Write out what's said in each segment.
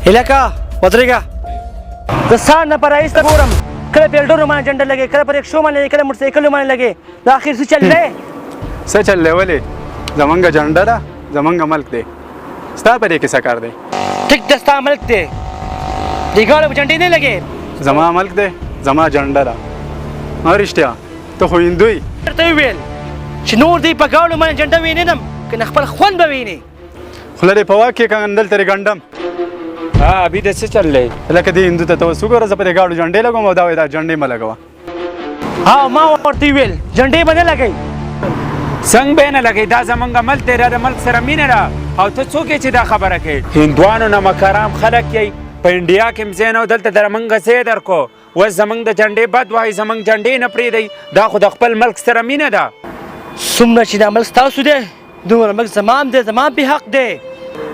इलाका ودرېږه د سهار نه پر رئیس ته ګورم کله پیلډونو باندې جنډه لګي کله پر رکشو باندې لګي کله موټرسایکلو باندې لګي د اخر څه چل دی څه چل دی ولې زمونږ جنډه ده زمونږ ملک دی ستا په دې کې څه کار دی ټیک ده ستا ملک دی دې ګاډو په جنډې نه لګي زما ملک دی زما جنډه ده رښتیا ته خو هندو یې درته وویل چې نور دې په ګاډو باندې جنډه وینم که نه خپل خوند به وینې خوله دې په واک کې کنګندل ترې ګنډم ابي د څه چل دی لکه دې هندو ته ته اوس وګوره زه په دې ګاډو جنډې لګوم او دا وایي دا جنډې مه لګوه ها ما ورته وویل جنډې به نه لګئ څنګه به نه لګئ دا زمونږ ملک دی د ملک سره مینه ده او ته څوک یې چې دا خبره کوې هندوانو نه مکرام خلک یې په انډیا کې هم ځای نه و دلته در موږ ځای درکړو اوس زمونږ د جنډې بد وایي زمونږ جنډې نه پرېږدئ دا خو د خپل ملک سره مینه ده څومره چې دا ملک ستاسو دی دومره ملک زما هم دی زما پې حق دی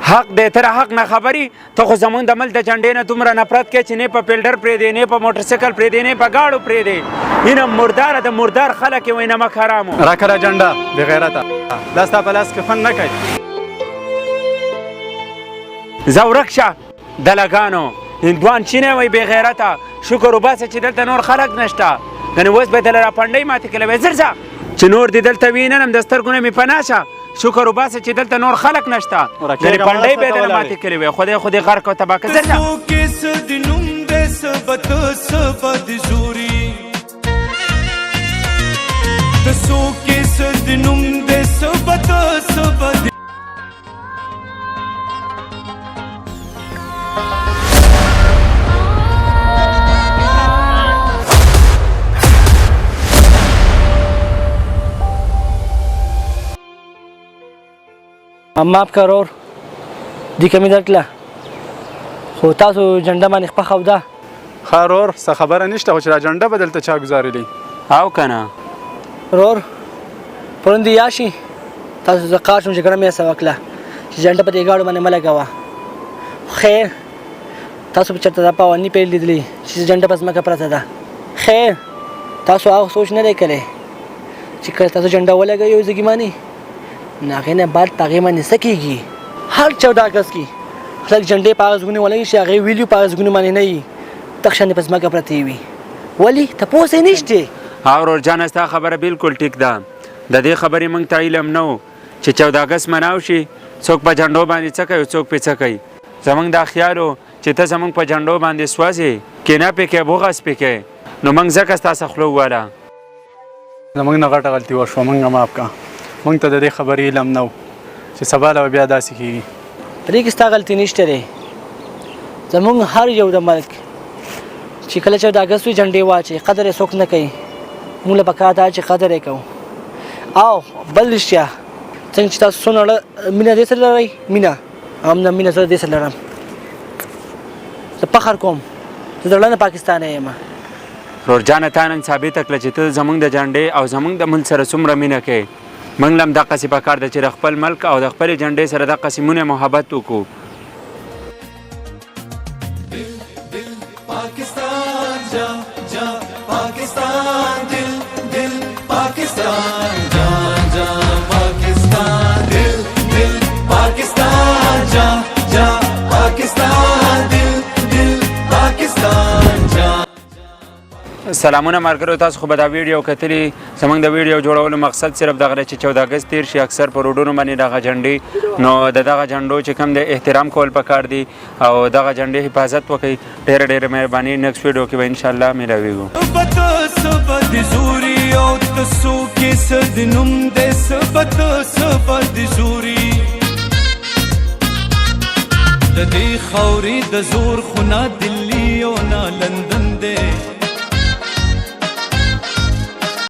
حق دی ته حق نه خبري ته خو زمونږ د ملک د جنډې نه دومره نفرت کوې چې نه په پیلډر پرېږدې نه په موټرسایکل پرېږدې نه په ګاډو پرېږدې اینه مرداره د مردار خلک یې وایي نمک حرامو راکړه دا جنډه بېغیرته دا ستا په لاس کې خوند نه کوي ځه ورک شه دلګانو هندوان چینه وایي بېغیرته شکر وباسه چې دلته نور خلک نشته ګنې اوس به یې دله راپنډۍ ماتې کړې وایي زر ځه چې نور دې دلته وینم د سترګو نه مې پناه شه شکر وباسه چې دلته نور خلک نشته ګنې پنډۍ به یې دله ماتې کړې وایي خدای خو دې غرق او تباه کړه زر ځه माफ कर और دی کمی درکله خو تاسو جنډه باندې خپه خوده ښه رور څه خبره نشته خو چې دا جنډه به دلته چا ګزارلي او که نه رور پرون دې یا شي تاسو زه قار شوم چې ګرم یې څه وکړه چې جنډه په دې ګاډو باندې مه لګوه خیر تاسو به چېرته دا پاوني پیل لیدلی چې جنډه په ځمکه پرته ده خیر تاسو هغه سوچ نه دی کړی چې کله تاسو جنډه ولګوئ یو ځګي باندې نو هغې نه بعد په هغې باندې څه کېږي هر 14 اګست کې خلک جنډې په هغه ځګونې ولګوي چې هغې ویلیو په هغه ځګونو باندې نه وي تک شانې په ځمکه پرتې وي ولې تپوس یې نشته او ورور جانه ستا خبره بالکل ټیک ده د دې خبرې موږ ته علم نه و چې 14 اګست مناو شي څوک په جنډو باندې څه کوي څوک پې څه کوي زموږ دا خیال و چې ته زموږ په جنډو باندې سوځې کینه پې کوې بغض پې کوې نو موږ ځکه ستا څخه خوله وواله زموږ نه غټه غلطي وشوه موږ معاف کړه موږ ته د دې خبرې علم نه و چې سبا له بیا داسې کېږي په دې کې ستا غلطي نشته دی زموږ هر یو د ملک چې کله 14 اګست وي جنډې واچوي قدر یې څوک نه کوي موږ له پکار ده چې قدر یې کوو او بل رښتیا څنګه چې تاسو څونه مینه دې سره لرئ مینه هم نه مینه سره دې سره لرم زه فخر کوم زه د زړه نه پاکستانی یم ورور جانه تا نن ثابته کړه چې ته زموږ د جنډې او زموږ د ملک سره څومره مینه کوې موږ له هم دقسې پکار ده چې د خپل ملک او د خپلې جنډې سره دقسې مونې محبت وکړو سلامونه ملګرو تاسو خو به دا ویډیو کتلي زموږ د ویډیو جوړولو مقصد صرف دغه دی چې 14 اګست تیر شي اکثر په روډونو باندې دغه جنډې نو د دغه جنډو چې کوم دی احترام کول پکار دي او دغه جنډې حفاظت وکړئ ډېره ډېره مهرباني نیکسټ ویډیو کې به انشاءالله میلاویږو د دې خاورې د زور خونه دل